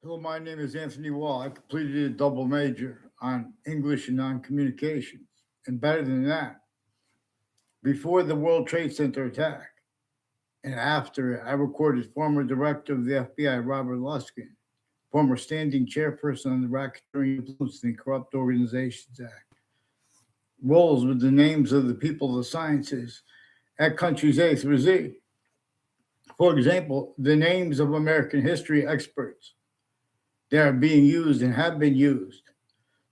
Hello, my name is Anthony Wall. I completed a double major on English and non-communications. And better than that, before the World Trade Center attack and after it, I recorded former director of the FBI, Robert Luskin, former standing chairperson on the Racketeering Influencing and Corrupt Organizations Act, roles with the names of the people of the sciences at countries A through Z. For example, the names of American history experts that are being used and have been used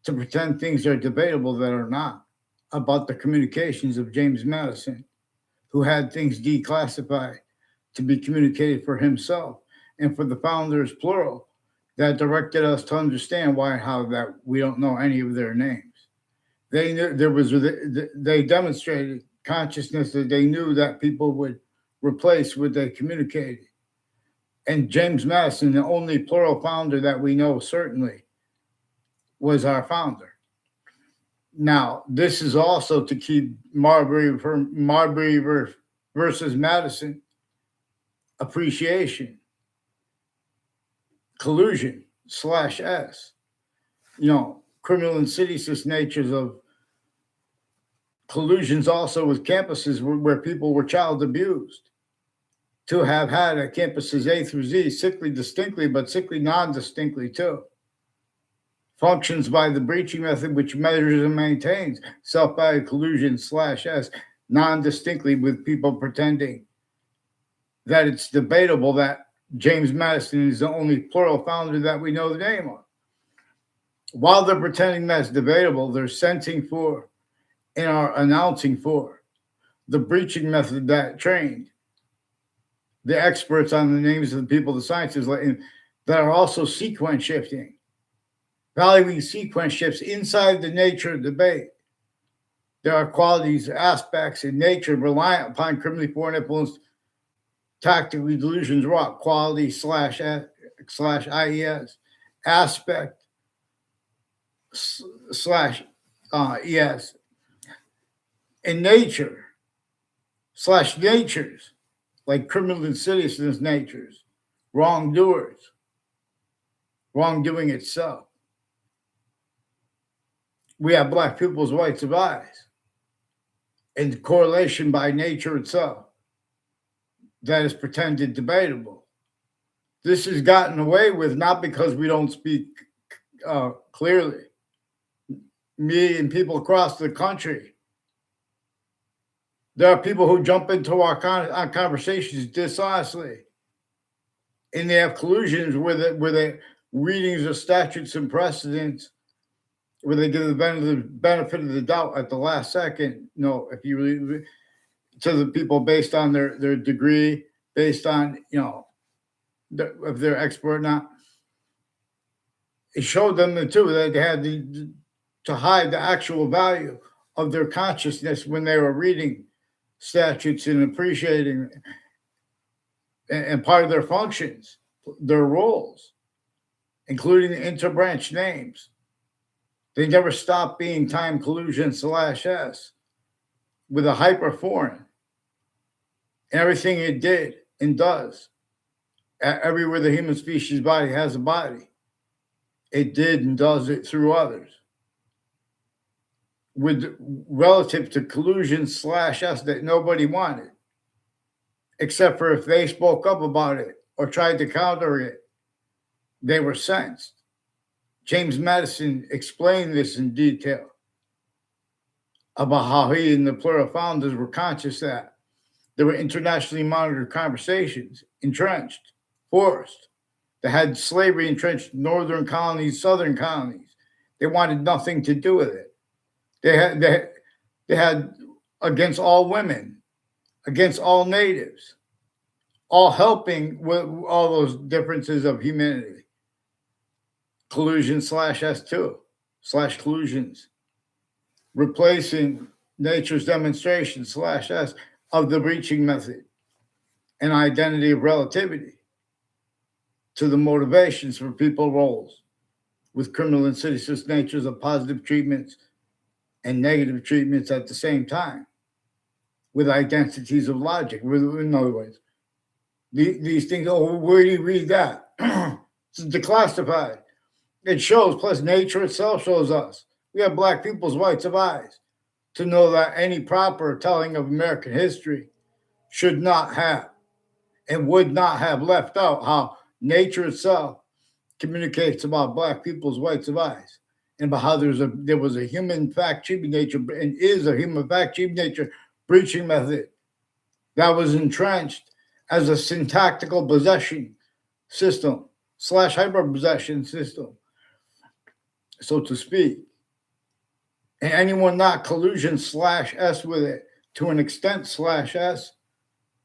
to pretend things are debatable that are not, about the communications of James Madison, who had things declassified to be communicated for himself and for the founders, plural, that directed us to understand why and how that we don't know any of their names. They knew there was they demonstrated consciousness that they knew that people would replace what they communicated. And James Madison, the only plural founder that we know certainly, was our founder. Now, this is also to keep Marbury versus Madison appreciation, collusion slash S. Criminal insidious natures of collusions also with campuses where people were child abused. To have had at campuses A through Z, sickly distinctly, but sickly non-distinctly too. Functions by the breaching method, which measures and maintains self-value collusion slash S non-distinctly with people pretending that it's debatable that James Madison is the only plural founder that we know the name of. While they're pretending that's debatable, they're sensing for and are announcing for the breaching method that trained the experts on the names of the people, the sciences, that are also sequence shifting, valuing sequence shifts inside the nature of debate. There are qualities, aspects in nature reliant upon criminally foreign influence, tactically delusions wrought, quality slash IES, aspect slash ES, in nature slash natures, like criminal insidiousness natures, wrongdoers, wrongdoing itself. We have black people's rights of eyes and correlation by nature itself that is pretended debatable. This is gotten away with not because we don't speak clearly. Me and people across the country, there are people who jump into our conversations dishonestly, and they have collusions where the readings of statutes and precedents, where they give the benefit of the doubt at the last second. No, if you really, to the people based on their degree, based on if they're expert or not, it showed them too that they had to hide the actual value of their consciousness when they were reading statutes and appreciating and part of their functions, their roles, including the interbranch names. They never stopped being time collusion slash S with a hyper foreign. Everything it did and does, everywhere the human species body has a body, it did and does it through others. With relative to collusion slash S that nobody wanted, except for if they spoke up about it or tried to counter it, they were sensed. James Madison explained this in detail about how he and the plural founders were conscious that there were internationally monitored conversations, entrenched, forced, that had slavery entrenched northern colonies, southern colonies. They wanted nothing to do with it. They had against all women, against all natives, all helping with all those differences of humanity. Collusion slash S2 slash collusions, replacing nature's demonstration slash S of the breaching method and identity of relativity to the motivations for people roles with criminal insidious natures of positive treatments and negative treatments at the same time, with identities of logic. In other words, these things, where do you read that? It's declassified. It shows, plus nature itself shows us. We have black people's rights of eyes to know that any proper telling of American history should not have and would not have left out how nature itself communicates about black people's rights of eyes and about how there was a human fact cheating nature and is a human fact cheating nature breaching method that was entrenched as a syntactical possession system slash hyper possession system, so to speak. And anyone not collusion slash S with it to an extent slash S,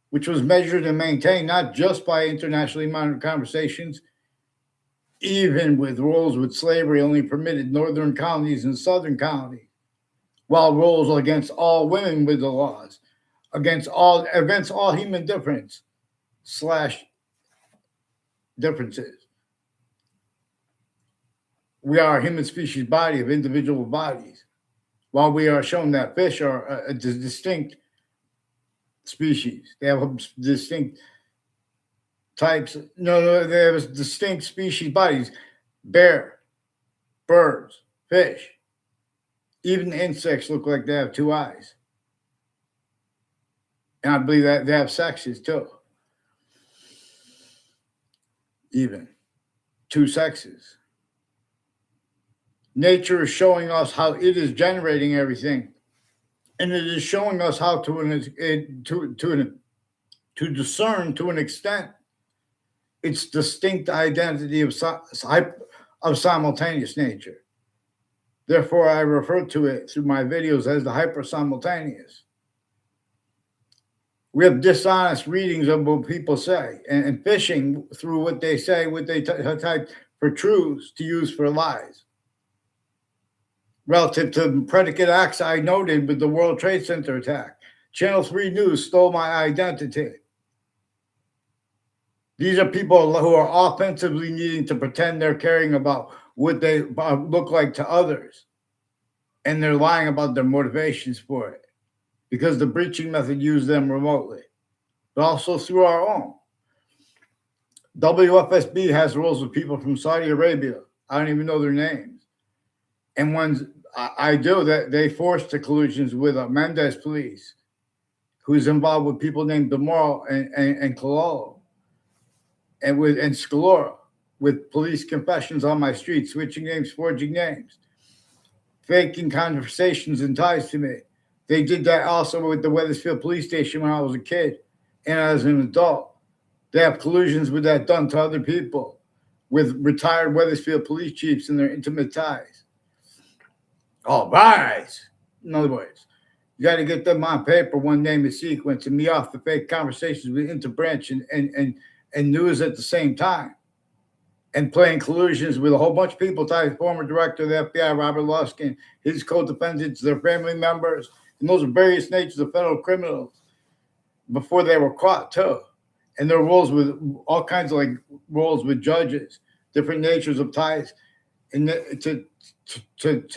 which was measured and maintained not just by internationally monitored conversations, even with rules with slavery only permitted northern colonies and southern colonies, while rules against all women with the laws, against all human difference slash differences. We are a human species body of individual bodies, while we are shown that fish are a distinct species. They have distinct types. No, they have distinct species bodies. Bear, birds, fish. Even insects look like they have two eyes. And I believe that they have sexes too. Even two sexes. Nature is showing us how it is generating everything. And it is showing us how to discern to an extent its distinct identity of simultaneous nature. Therefore, I refer to it through my videos as the hyper simultaneous. We have dishonest readings of what people say and fishing through what they say, what they type for truths to use for lies. Relative to predicate acts I noted with the World Trade Center attack, Channel 3 News stole my identity. These are people who are offensively needing to pretend they're caring about what they look like to others. And they're lying about their motivations for it because the breaching method used them remotely, but also through our own. WFSB has rules with people from Saudi Arabia. I don't even know their names. And when I do that, they forced the collusions with Mendez police, who's involved with people named Demoro and Cololo, and Scalora, with police confessions on my street, switching names, forging names, faking conversations and ties to me. They did that also with the Wethersfield police station when I was a kid and as an adult. They have collusions with that done to other people, with retired Wethersfield police chiefs and their intimate ties. All right. In other words, you got to get them on paper, one name and sequence, and me off the fake conversations with Interbranch and news at the same time. And playing collusions with a whole bunch of people tied to former director of the FBI, Robert Luskin, his co-defendants, their family members, and those are various natures of federal criminals before they were caught too. And there are roles with all kinds of roles with judges, different natures of ties and to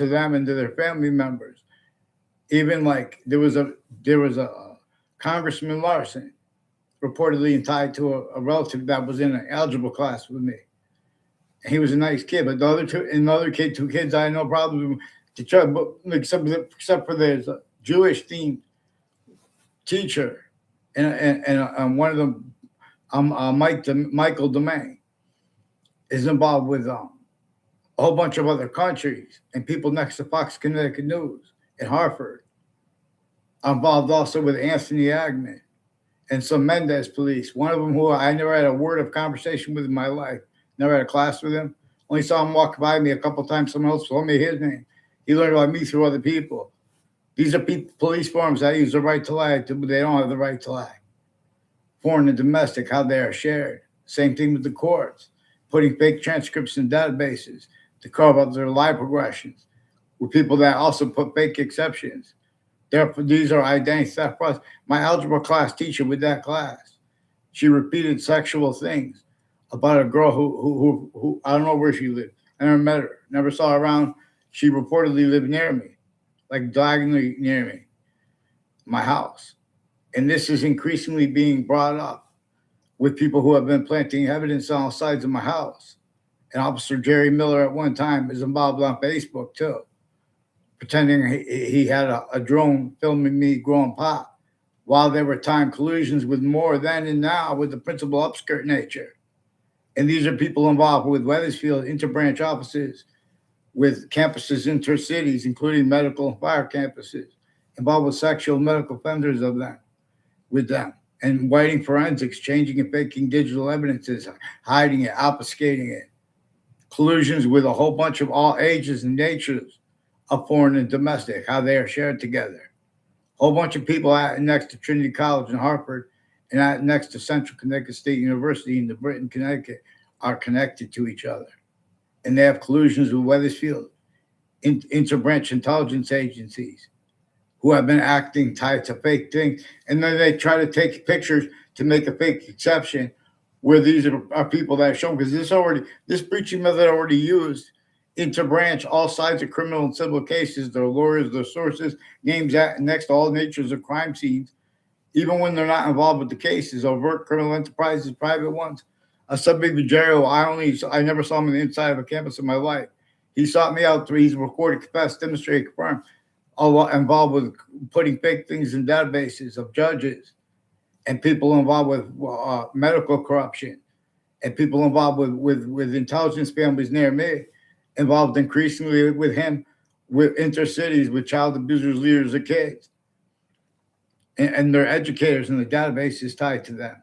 them and to their family members. Even there was a Congressman Larson reportedly tied to a relative that was in an algebra class with me. And he was a nice kid, but two kids I had no problem to try, but except for there's a Jewish themed teacher and one of them, Michael Domain, is involved with a whole bunch of other countries and people next to Fox Connecticut News at Hartford. I'm involved also with Anthony Agnew and some Mendez police. One of them who I never had a word of conversation with in my life, never had a class with him. Only saw him walk by me a couple of times. Someone else told me his name. He learned about me through other people. These are police forms that use the right to lie, but they don't have the right to lie. Foreign and domestic, how they are shared. Same thing with the courts, putting fake transcripts in databases to cover up their lie progressions with people that also put fake exceptions. Therefore, these are identity theft process. My algebra class teacher with that class, she repeated sexual things about a girl who I don't know where she lived. I never met her, never saw her around. She reportedly lived near me, diagonally near me, my house. And this is increasingly being brought up with people who have been planting evidence on all sides of my house And Officer Jerry Miller at one time is involved on Facebook too, pretending he had a drone filming me growing pot, while there were time collusions with more then and now with the principal upskirt nature. And these are people involved with Weathersfield interbranch offices, with campuses intercities, including medical and fire campuses, involved with sexual medical offenders of them, with them, and whiting forensics, changing and faking digital evidences, hiding it, obfuscating it, collusions with a whole bunch of all ages and natures of foreign and domestic, how they are shared together. A whole bunch of people out next to Trinity College in Hartford and out next to Central Connecticut State University in the Britain, Connecticut are connected to each other. And they have collusions with Weathersfield, interbranch intelligence agencies who have been acting tied to fake things. And then they try to take pictures to make a fake exception where these are people that are shown, because this breaching method already used interbranch all sides of criminal and civil cases, their lawyers, their sources, names at next to all natures of crime scenes, even when they're not involved with the cases, overt criminal enterprises, private ones. A Subby Vigerio, I never saw him on the inside of a campus in my life. He sought me out. He's recorded, confessed, demonstrated, confirmed, all involved with putting fake things in databases of judges and people involved with medical corruption and people involved with intelligence families near me, involved increasingly with him, with intercities, with child abusers, leaders of kids, and their educators, and the database is tied to them.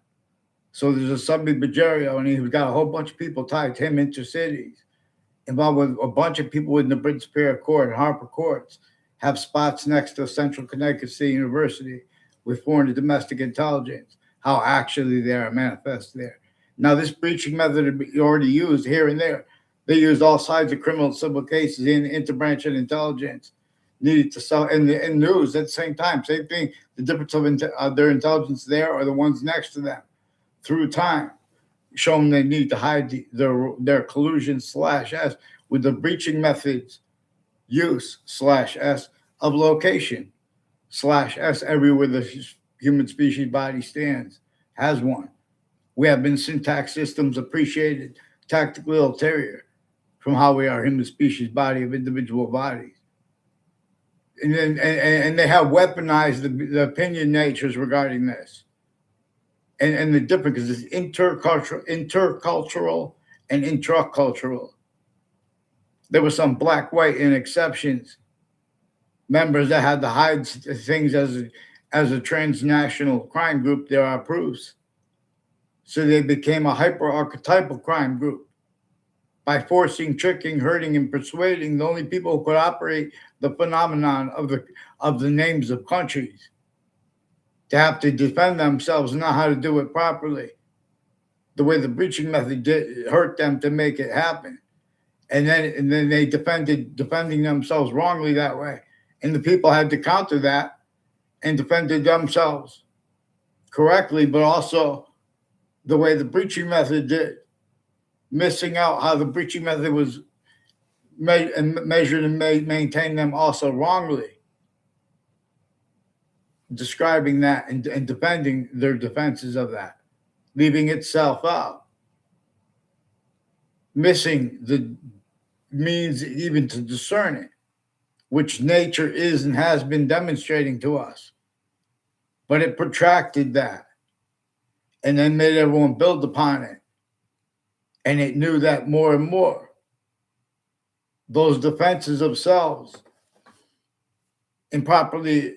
So there's a Subby Bajerio, and he's got a whole bunch of people tied to him, intercities, involved with a bunch of people in the Britain Superior Court and Harper Courts, have spots next to Central Connecticut State University with foreign and domestic intelligence, how actually they are manifest there. Now, this breaching method is already used here and there. They used all sides of criminal and civil cases in interbranch and intelligence needed to sell in news at the same time. Same thing. The difference of their intelligence there or the ones next to them through time, show them they need to hide their collusion /S with the breaching methods use /S of location /S everywhere the human species body stands has one. We have been syntax systems appreciated, tactically ulterior from how we are human species body of individual bodies. And they have weaponized the opinion natures regarding this. And the difference is intercultural and intracultural. There were some black, white, and exceptions members that had to hide things as a transnational crime group. There are proofs. So they became a hyper-archetypal crime group by forcing, tricking, hurting, and persuading the only people who could operate the phenomenon of the names of countries to have to defend themselves and know how to do it properly. The way the breaching method hurt them to make it happen. And then they defending themselves wrongly that way. And the people had to counter that and defended themselves correctly, but also the way the breaching method did, missing out how the breaching method was measured and maintained them also wrongly, describing that and defending their defenses of that, leaving itself out, missing the means even to discern it, which nature is and has been demonstrating to us. But it protracted that and then made everyone build upon it. And it knew that more and more, those defenses of selves, improperly,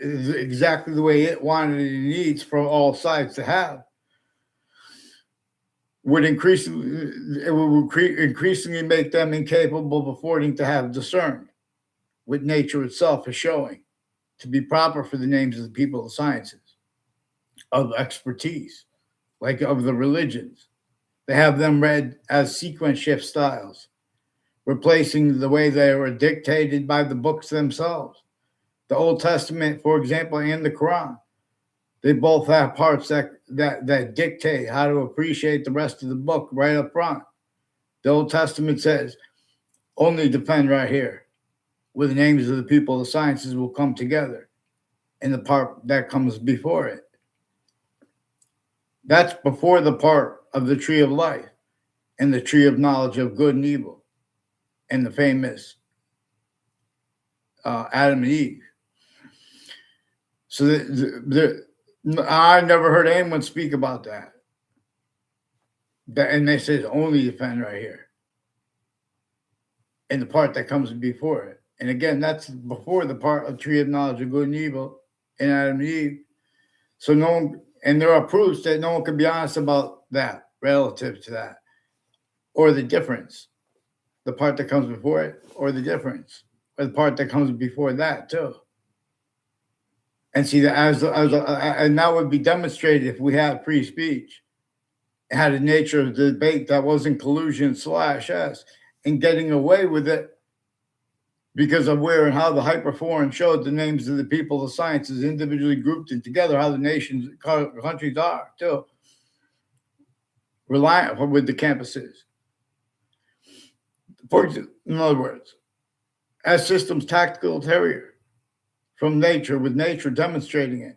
exactly the way it wanted and needs for all sides to have, would increasingly make them incapable of affording to have discerned what nature itself is showing to be proper for the names of the people of the sciences, of expertise, like of the religions. They have them read as sequence shift styles, replacing the way they were dictated by the books themselves. The Old Testament, for example, and the Quran, they both have parts that dictate how to appreciate the rest of the book right up front. The Old Testament says, only defend right here, where the names of the people of the sciences will come together, and the part that comes before it. That's before the part of the tree of life. and the tree of knowledge of good and evil, and the famous Adam and Eve. So I never heard anyone speak about that. And they say it's only defend right here. And the part that comes before it. And again, that's before the part of tree of knowledge of good and evil in Adam and Eve. So no one, and there are proofs that no one can be honest about that relative to that, or the difference, the part that comes before it, or the difference, or the part that comes before that too. And see that and that would be demonstrated if we had free speech, had a nature of the debate that wasn't collusion/S, and getting away with it because of where and how the hyperforeign showed the names of the people, the sciences individually grouped and together, how the nations, countries are too, reliant with the campuses. In other words, as systems tactical terrier from nature, with nature demonstrating it.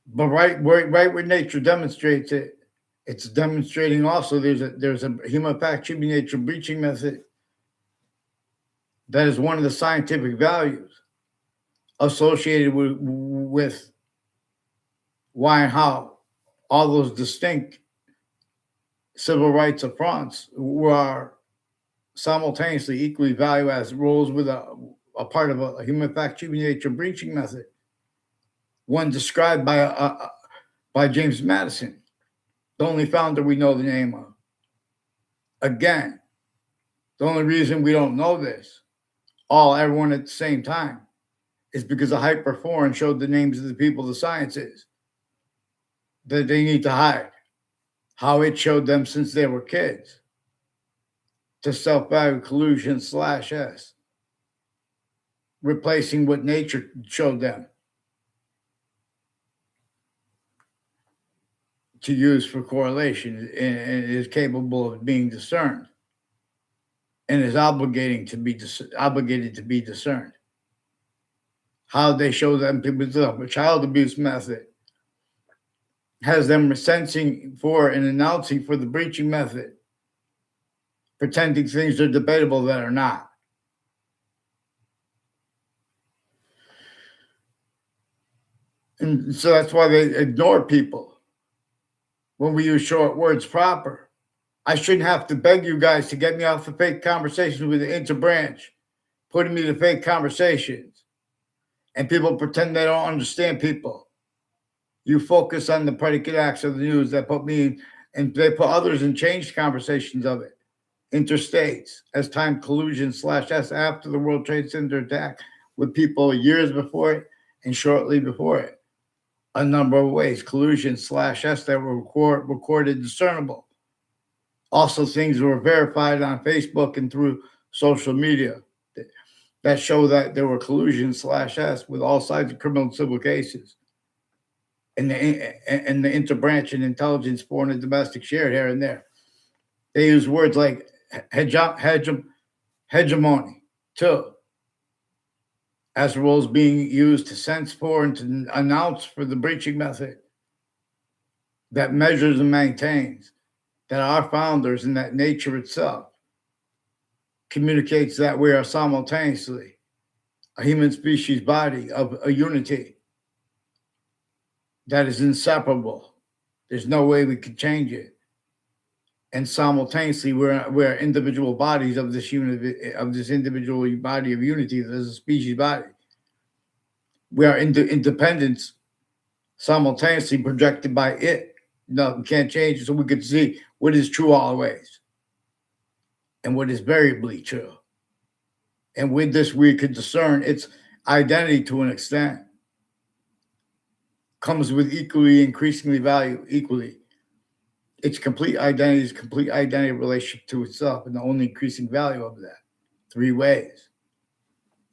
But right where nature demonstrates it, it's demonstrating also there's a human fact tribute nature breaching method that is one of the scientific values associated with why and how all those distinct civil rights affronts were simultaneously equally valued as roles with a part of a human fact tribute nature breaching method, one described by James Madison, the only founder we know the name of. Again, the only reason we don't know this, everyone at the same time, is because a hyperforeign showed the names of the people the sciences that they need to hide. How it showed them since they were kids to self-value collusion/S, replacing what nature showed them to use for correlation, and is capable of being discerned and is obligated to be discerned. How they show them a child abuse method has them sensing for and announcing for the breaching method, pretending things are debatable that are not. And so that's why they ignore people when we use short words proper. I shouldn't have to beg you guys to get me off the fake conversations with the interbranch, putting me to fake conversations. And people pretend they don't understand people. You focus on the predicate acts of the news that put me in, and they put others in changed conversations of it. Interstates, as time collusion/S after the World Trade Center attack, with people years before it and shortly before it. A number of ways, collusion/S that were recorded discernible. Also, things were verified on Facebook and through social media that show that there were collusion/S with all sides of criminal and civil cases. And the interbranch and intelligence, foreign and domestic, shared here and there. They use words like hegemony, too, as roles being used to sense for and to announce for the breaching method that measures and maintains that our founders and that nature itself communicates that we are simultaneously a human species body of a unity that is inseparable. There's no way we could change it. And simultaneously, we're individual bodies of this unity, of this individual body of unity as a species body. We are independence simultaneously projected by it. Nothing can't change it, so we could see what is true always and what is variably true. And with this, we could discern its identity to an extent. Comes with equally increasingly value, equally. Its complete identity is complete identity relationship to itself, and the only increasing value of that. 3 ways.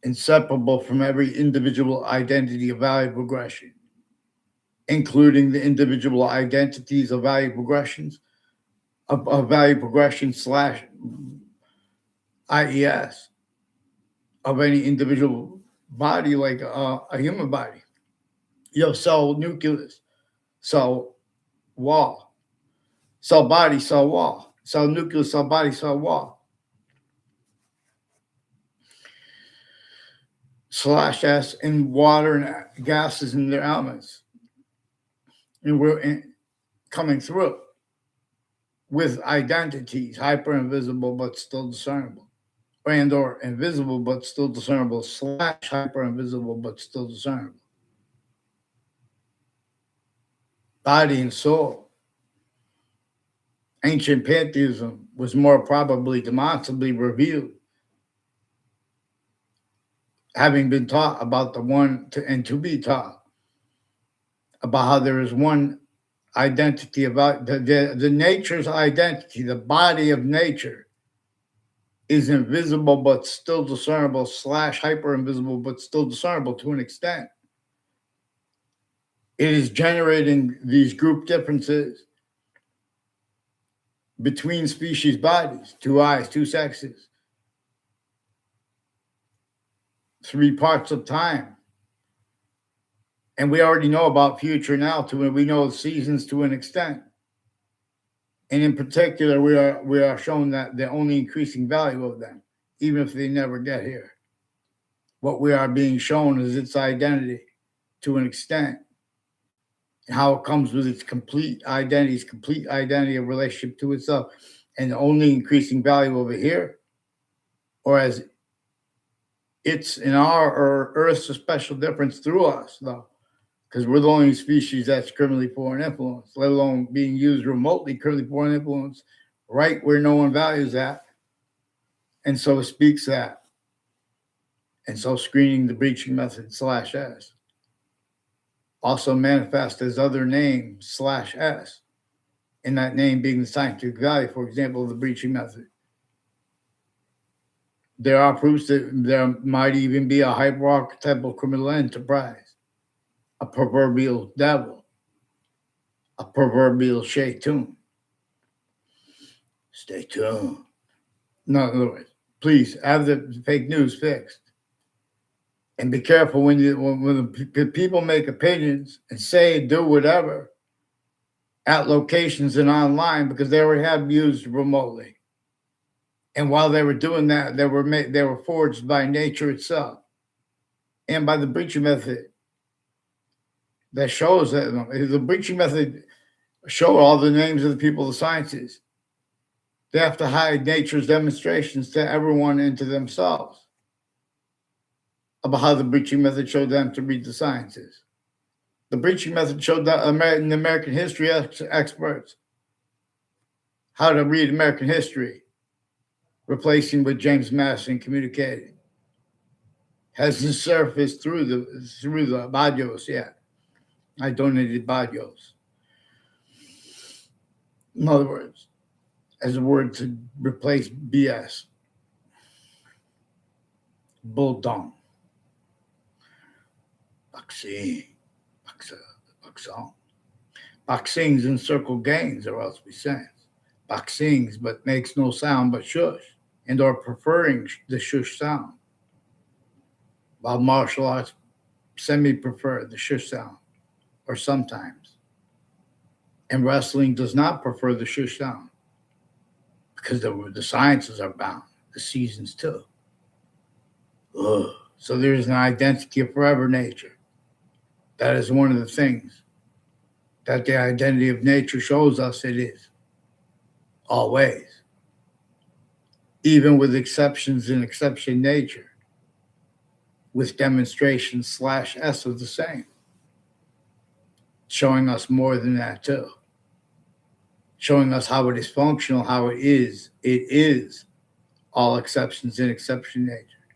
Inseparable from every individual identity of value progression, including the individual identities of value progressions, of value progression / IES, of any individual body, like a human body. You have cell nucleus, cell wall, cell body, cell wall. cell nucleus, cell body, cell wall. /S in water and gases in their elements. And we're coming through with identities, hyper invisible but still discernible, and or invisible but still discernible / hyper invisible but still discernible. Body and soul. Ancient pantheism was more probably demonstrably revealed, having been taught about the one and to be taught about how there is one identity, about the nature's identity, the body of nature is invisible but still discernible / hyper invisible but still discernible to an extent. It is generating these group differences between species bodies, 2 eyes, 2 sexes, 3 parts of time. And we already know about future now we know seasons to an extent. And in particular, we are shown that the only increasing value of them, even if they never get here. What we are being shown is its identity to an extent, and how it comes with its complete identity of relationship to itself, and the only increasing value over here, or as it's in our or Earth's a special difference through us, though, because we're the only species that's criminally foreign influence, let alone being used remotely criminally foreign influence, right where no one values that. And so it speaks that. And so screening the breaching method /S also manifest as other name /S, and that name being the scientific value, for example, of the breaching method. There are proofs that there might even be a hyper-archetypal criminal enterprise, a proverbial devil, a proverbial shaitan. Stay tuned. In other words, please have the fake news fixed. And be careful when the people make opinions and say, do whatever at locations and online, because they already have used remotely. And while they were doing that, they were forged by nature itself and by the breaching method. That shows that the breaching method show all the names of the people of the sciences. They have to hide nature's demonstrations to everyone and to themselves about how the breaching method showed them to read the sciences. The breaching method showed that American history experts how to read American history, replacing what James Madison communicated. Hasn't surfaced through the Badios yet. I donated Badios. In other words, as a word to replace BS. Bull dung. Boxings encircle gains, or else we sense. Boxings, but makes no sound but shush, and are preferring the shush sound. While martial arts semi-prefer the shush sound, or sometimes. And wrestling does not prefer the shush sound, because the sciences are bound, the seasons too. Ugh. So there is an identity of forever nature. That is one of the things that the identity of nature shows us it is. Always. Even with exceptions in exception nature, with demonstration /S of the same. Showing us more than that too. Showing us how it is functional, how it is. It is all exceptions in exception nature.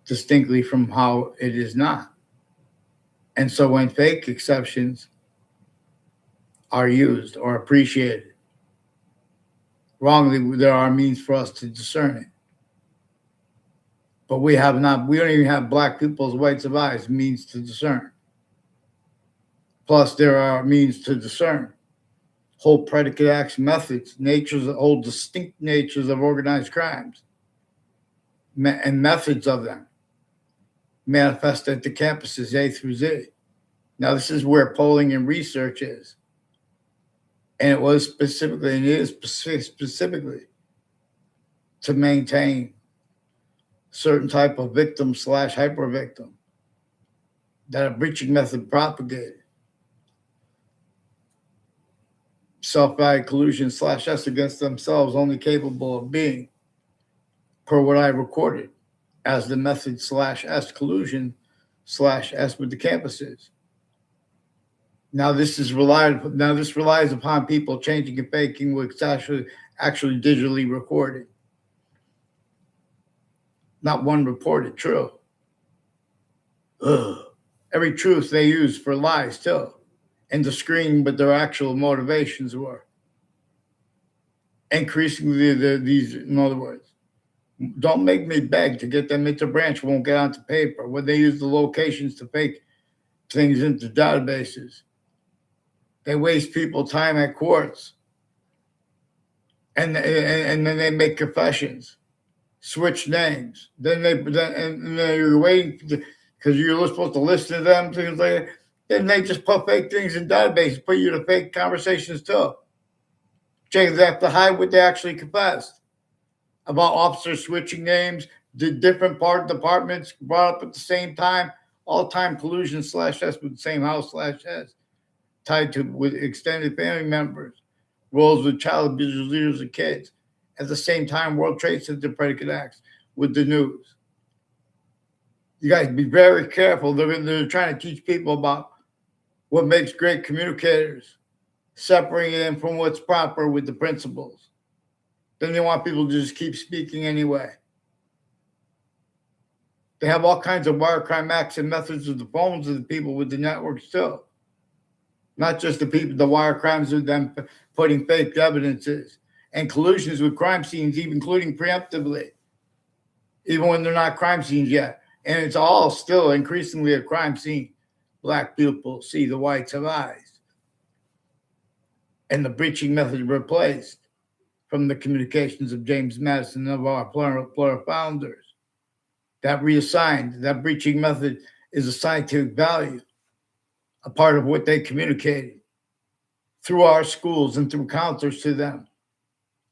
Distinctly from how it is not. And so when fake exceptions are used or appreciated wrongly, there are means for us to discern it. But we don't even have black people's whites of eyes means to discern. Plus, there are means to discern. Whole predicate acts methods, whole distinct natures of organized crimes, and methods of them manifest at the campuses A through Z. Now, this is where polling and research is. And it was specifically, and it is specifically to maintain certain type of victim slash hyper victim that a breaching method propagated. Self-value collusion slash S against themselves only capable of being, per what I recorded, as the method slash S collusion slash S with the campuses. Now this relies upon people changing and faking what's actually digitally recorded. Not one reported true. Ugh. Every truth they use for lies too, and to screen what their actual motivations were. Increasingly, these, in other words, don't make me beg to get them into branch, won't get onto paper. When they use the locations to fake things into databases, they waste people time at courts, and then they make confessions, switch names. Then you're waiting because you're supposed to listen to them, things like that. Then they just put fake things in databases, put you to fake conversations too. They have to hide what they actually confessed about officers switching names, the different departments brought up at the same time, all-time collusion slash S with the same house slash S, tied to with extended family members, roles with child abusers, leaders, and kids. At the same time, World Trade Center predicate acts with the news. You guys be very careful. They're trying to teach people about what makes great communicators, separating them from what's proper with the principles. Then they want people to just keep speaking anyway. They have all kinds of wire crime acts and methods with the phones of the people with the networks too. Not just the wire crimes with them putting fake evidences and collusions with crime scenes, even including preemptively, even when they're not crime scenes yet. And it's all still increasingly a crime scene. Black people see the whites of eyes. And the breaching method replaced from the communications of James Madison and of our plural founders. That reassigned, that breaching method is a scientific value, a part of what they communicated through our schools and through counselors to them.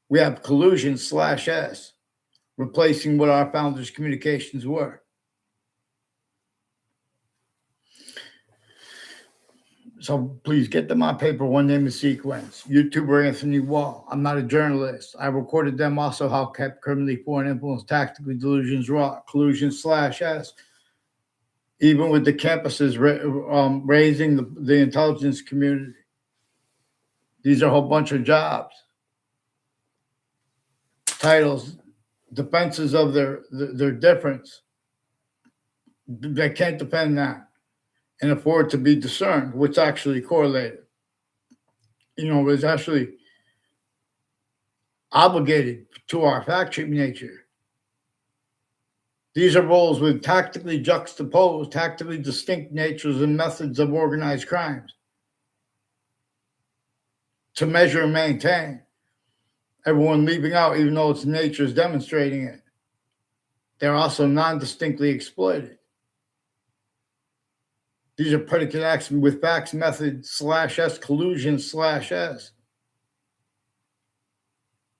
We have collusion slash S, replacing what our founders' communications were. So please get them on paper, one name and sequence. YouTuber Anthony Wall. I'm not a journalist. I recorded them also how kept criminally foreign influence, tactically delusions wrought, collusion slash S. Even with the campuses raising the intelligence community. These are a whole bunch of jobs. Titles, defenses of their difference. They can't defend that and afford to be discerned, what's actually correlated. It's actually obligated to our fact-sheet nature. These are roles with tactically juxtaposed, tactically distinct natures and methods of organized crimes to measure and maintain. Everyone leaving out, even though its nature is demonstrating it. They're also non-distinctly exploited. These are predicate acts with facts method slash S, collusion slash S.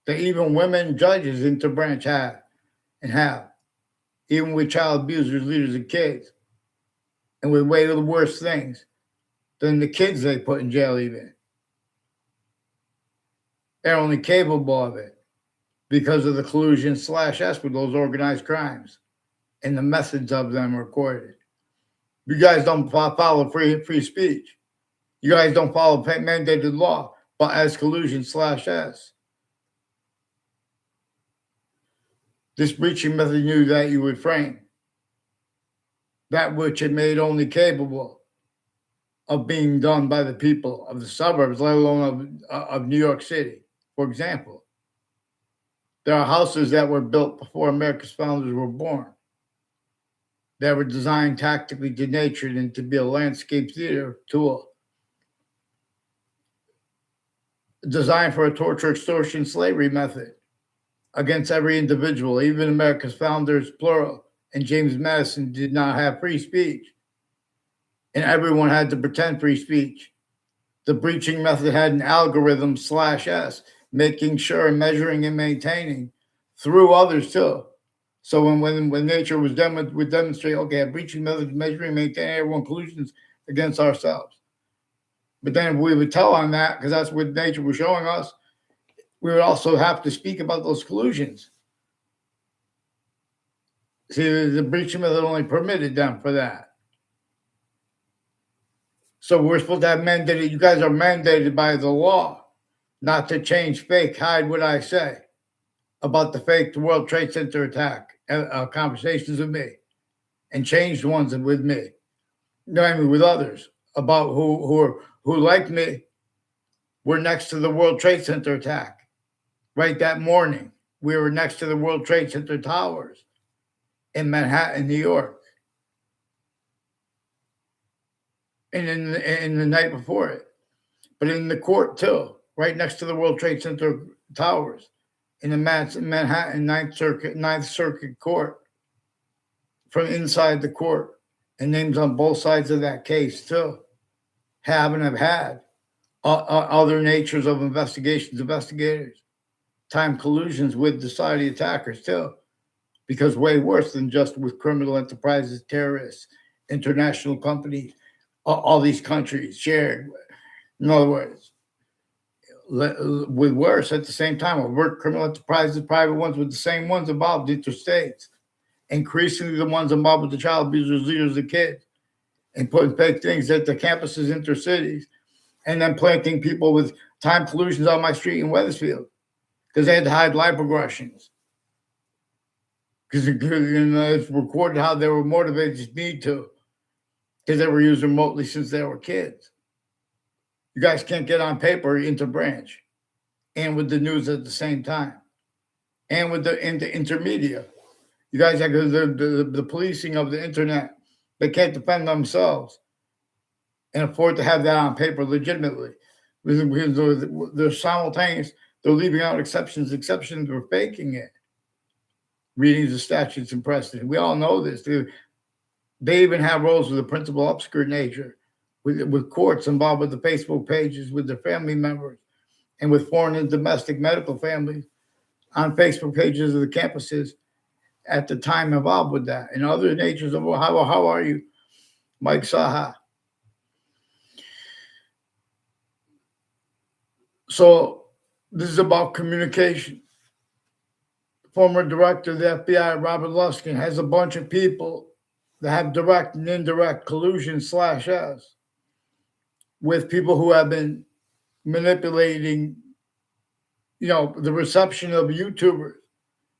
That even women judges into branch have, even with child abusers, leaders, and kids, and with way of the worst things than the kids they put in jail even. They're only capable of it because of the collusion slash S with those organized crimes and the methods of them recorded. You guys don't follow free speech. You guys don't follow mandated law, but as collusion slash S. This breaching method knew that you would frame that which it made only capable of being done by the people of the suburbs, let alone of New York City. For example, there are houses that were built before America's founders were born that were designed tactically denatured and to be a landscape theater tool, designed for a torture, extortion, slavery method against every individual. Even America's founders, plural, and James Madison did not have free speech. And everyone had to pretend free speech The breaching method had an algorithm /S, making sure and measuring and maintaining through others too. So when nature was done, would demonstrate, okay, a breaching method, measuring, maintaining everyone collusions against ourselves. But then we would tell on that, because that's what nature was showing us, we would also have to speak about those collusions. See, the breaching method only permitted them for that. So we're supposed to have mandated, you guys are mandated by the law not to change fake, hide what I say about the fake World Trade Center attack conversations with me, and changed ones with me. No, I mean with others about who like me were next to the World Trade Center attack. Right that morning, we were next to the World Trade Center towers in Manhattan, New York. And in the night before it, but in the court too, right next to the World Trade Center towers, in the Manhattan Ninth Circuit Court, from inside the court, and names on both sides of that case too, have had other natures of investigators, time collusions with the Saudi attackers too, because way worse than just with criminal enterprises, terrorists, international companies, all these countries shared. In other words, with worse at the same time, work criminal enterprises, private ones with the same ones involved, interstates, increasingly the ones involved with the child abusers, leaders of kids, and putting fake things at the campuses, intercities, and then planting people with time collusions on my street in Wethersfield because they had to hide live progressions. Because it's recorded how they were motivated to need to, because they were used remotely since they were kids. You guys can't get on paper into branch and with the news at the same time and with the intermedia. You guys have the policing of the internet. They can't defend themselves and afford to have that on paper legitimately. Because they're simultaneous. They're leaving out exceptions. Exceptions are faking it. Readings of statutes and precedent. We all know this. They even have roles with the principal obscure nature, with courts involved with the Facebook pages, with their family members, and with foreign and domestic medical families on Facebook pages of the campuses at the time involved with that. And other natures of, how are you, Mike Saha? So this is about communication. Former director of the FBI, Robert Luskin, has a bunch of people that have direct and indirect collusion /S with people who have been manipulating, the reception of YouTubers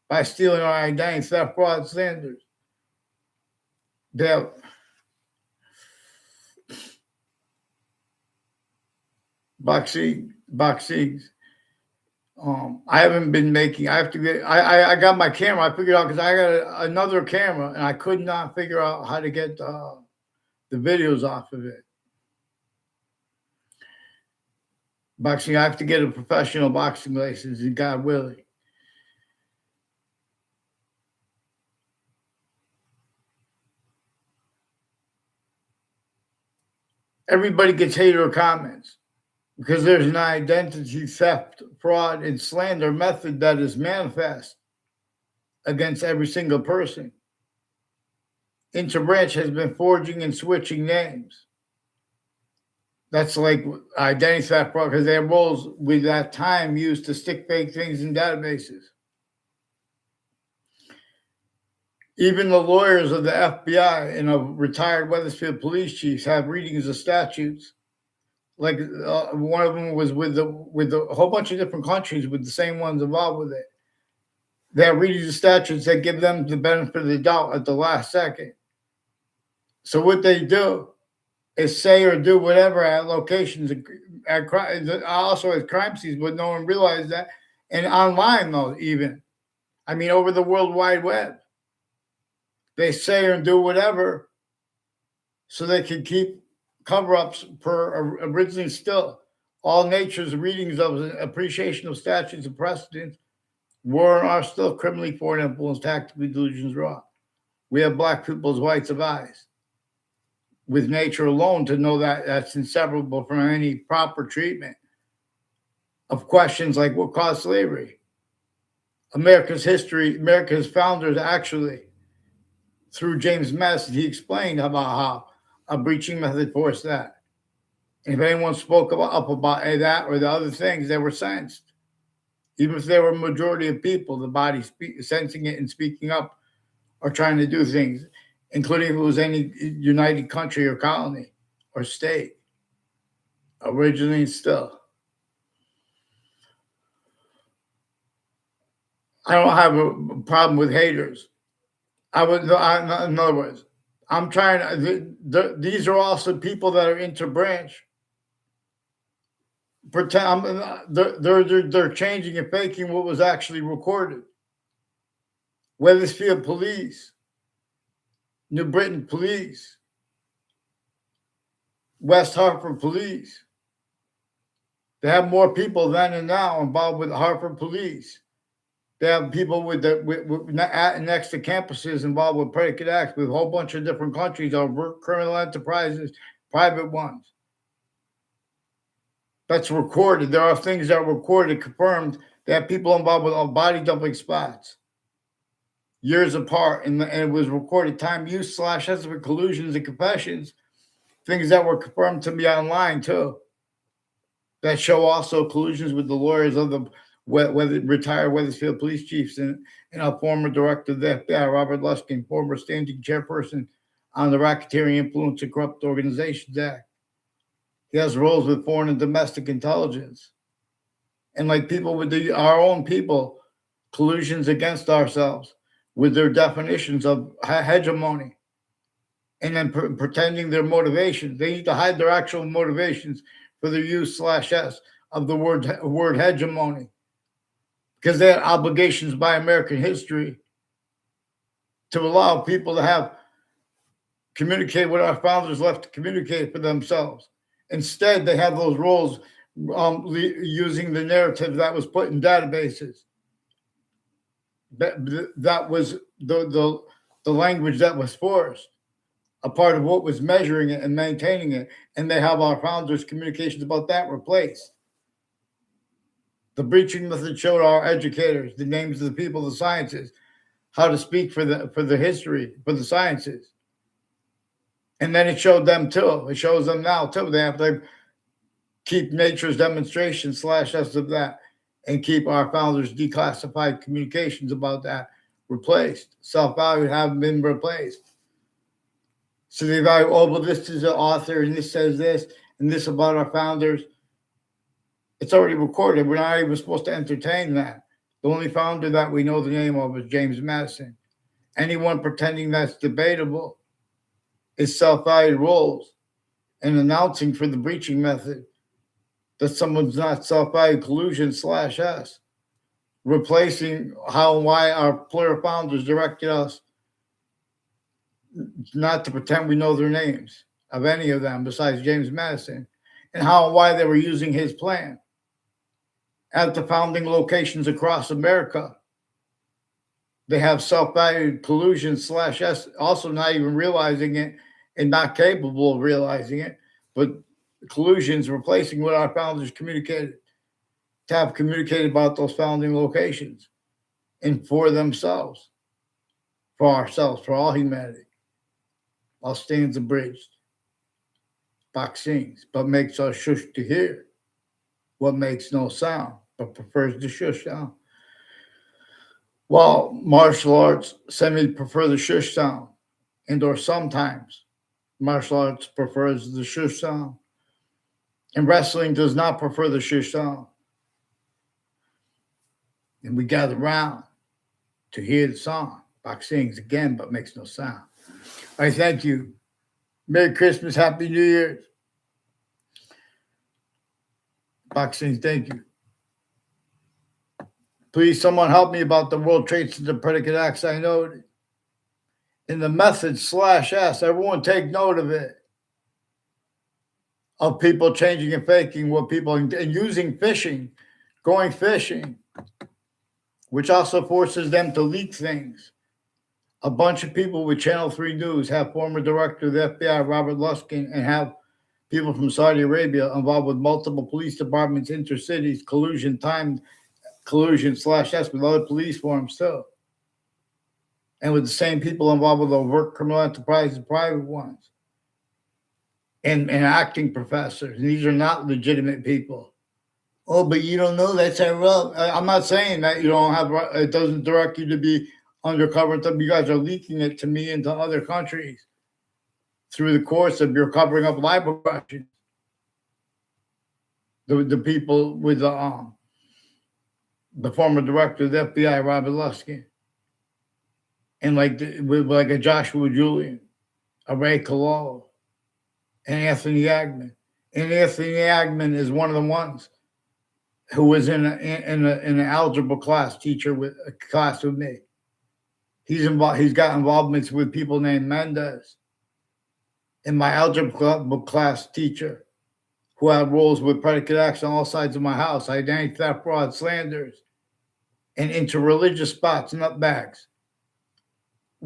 by stealing our identity, theft, fraud, slanders. They're boxings. I haven't been making. I have to get. I got my camera. I figured out because I got another camera and I could not figure out how to get the videos off of it. Boxing. I have to get a professional boxing license, and God willing. Everybody gets hater comments because there's an identity theft, fraud, and slander method that is manifest against every single person. Interbranch has been forging and switching names. That's like identity theft, fraud, because they have roles with that time used to stick fake things in databases. Even the lawyers of the FBI and of retired Wethersfield police chiefs have readings of statutes. Like one of them was with a whole bunch of different countries with the same ones involved with it. They have readings of statutes that give them the benefit of the doubt at the last second. So what they do is say or do whatever at locations, also at crime scenes, but no one realized that. And online, though, even. I mean, over the World Wide Web. They say or do whatever so they can keep cover-ups per originally still. All nature's readings of appreciation of statutes and precedents were and are still criminally foreign influence, tactically delusions wrong. We have black people as whites of eyes. with nature alone to know that that's inseparable from any proper treatment of questions like what caused slavery. America's history, America's founders actually, through James Madison, he explained about how a breaching method forced that. And if anyone spoke up about that or the other things, they were sentenced. Even if there were a majority of people, the body sensing it and speaking up or trying to do things, including if it was any united country or colony or state, originally and still. I don't have a problem with haters. In other words, I'm trying to, these are also people that are interbranch. They're changing and faking what was actually recorded. Wethersfield Police, New Britain Police, West Hartford Police. They have more people then and now involved with the Hartford Police. They have people with next to campuses involved with predicate acts with a whole bunch of different countries or criminal enterprises, private ones. That's recorded. There are things that are recorded, confirmed. They have people involved with body dumping spots years apart, and it was recorded time use / estimate collusions and confessions, things that were confirmed to me online too. That show also collusions with the lawyers of the retired Wethersfield police chiefs and a former director of the FBI, Robert Luskin, former standing chairperson on the Racketeering Influence and Corrupt Organizations Act. He has roles with foreign and domestic intelligence. And like people with our own people, collusions against ourselves with their definitions of hegemony. And then pretending their motivations. They need to hide their actual motivations for their use / s of the word hegemony. Because they had obligations by American history to allow people to communicate what our founders left to communicate for themselves. Instead, they have those roles using the narrative that was put in databases. That was the language that was forced, a part of what was measuring it and maintaining it. And they have our founders' communications about that replaced. The breaching method showed our educators the names of the people, the sciences, how to speak for the history, for the sciences. And then it showed them too. It shows them now too. They have to keep nature's demonstration / s of that and keep our founders' declassified communications about that replaced. Self-value haven't been replaced. So they value, oh, well, this is an author and this says this and this about our founders. It's already recorded. We're not even supposed to entertain that. The only founder that we know the name of is James Madison. Anyone pretending that's debatable is self-valued roles and announcing for the breaching method that someone's not self-valued collusion / s, replacing how and why our plural founders directed us not to pretend we know their names of any of them besides James Madison, and how and why they were using his plan at the founding locations across America. They have self-valued collusion / s, also not even realizing it and not capable of realizing it, but collusions replacing what our founders communicated, to have communicated about those founding locations and for themselves, for ourselves, for all humanity. All stands abridged. Boxings, but makes us shush to hear what makes no sound, but prefers the shush sound. While martial arts semi-prefer the shush sound, and or sometimes martial arts prefers the shush sound, and wrestling does not prefer the shush sound. And we gather round to hear the song. Boxings again, but makes no sound. All right, thank you. Merry Christmas, Happy New Year. Boxings, thank you. Please, someone help me about the World Trade Center predicate acts I noted. In the method / s, everyone take note of it. Of people changing and faking what people and using fishing, going fishing, which also forces them to leak things a bunch of people with Channel 3 News have former director of the FBI, Robert Luskin, and have people from Saudi Arabia involved with multiple police departments, intercities, collusion/S with other police forms too. And with the same people involved with overt criminal enterprises, private ones, and acting professors. And these are not legitimate people. Oh, but you don't know that's our rub. I'm not saying that you don't have, it doesn't direct you to be undercover and stuff. You guys are leaking it to me into other countries through the course of your covering up libel questions. The people with the former director of the FBI, Robert Luskin, and with a Joshua Julian, a Ray Cololo, and Anthony Agman. And Anthony Agman is one of the ones who was in an algebra class with me. He's got involvements with people named Mendez, and my algebra class teacher, who had roles with predicate acts on all sides of my house, identity theft, fraud, slanders, and interreligious spots, nutbags,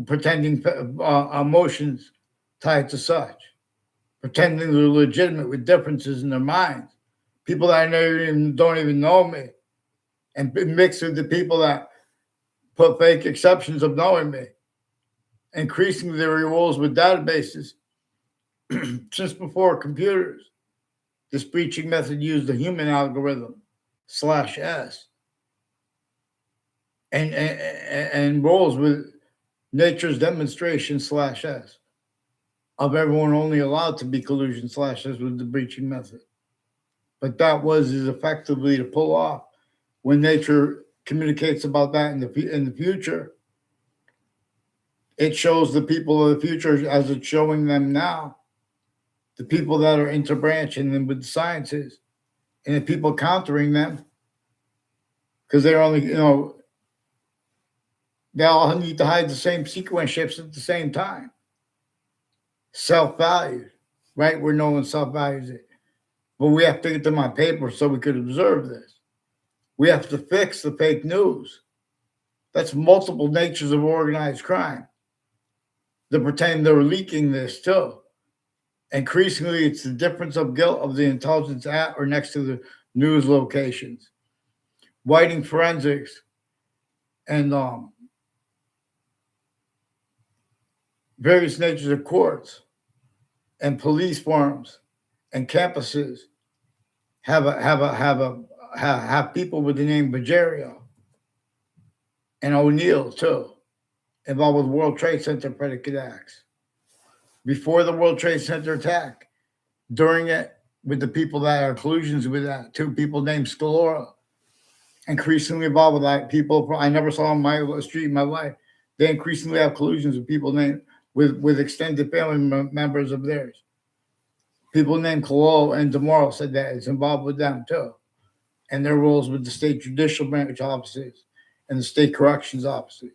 pretending emotions tied to such, pretending they're legitimate with differences in their minds. People that don't even know me, and mixed with the people that put fake exceptions of knowing me, increasingly their roles with databases since before computers. This breaching method used the human algorithm /S and rolls with nature's demonstration /S of everyone only allowed to be collusion /S with the breaching method. But that is effectively to pull off when nature communicates about that in the future. It shows the people of the future as it's showing them now, the people that are interbranching them with the sciences, and the people countering them, because they're only, they all need to hide the same sequence shifts at the same time. Self-valued, right? Where no one self-values it. But we have to get them on paper so we could observe this. We have to fix the fake news. That's multiple natures of organized crime. They pretend they're leaking this too. Increasingly, it's the difference of guilt of the intelligence at or next to the news locations. Whiting forensics and various natures of courts and police forums and campuses have people with the name Bajario and O'Neill too, involved with World Trade Center predicate acts. Before the World Trade Center attack, during it, with the people that are collusions with that, two people named Scalora, increasingly involved with that people I never saw on my street in my life. They increasingly have collusions with people named with extended family members of theirs. People named Cololo and DeMoro said that it's involved with them too, and their roles with the state judicial branch offices and the state corrections offices.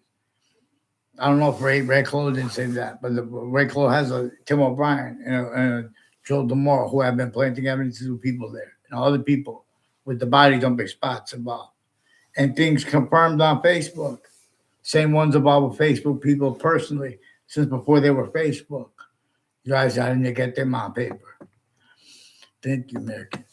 I don't know if Ray Cololo didn't say that, but Ray Cololo has a Tim O'Brien and a Joe DeMoro who have been planting evidence with people there and other people with the body dumping spots involved. And things confirmed on Facebook. Same ones involved with Facebook people personally since before they were Facebook. You guys had to get them on paper. Thank you, Americans.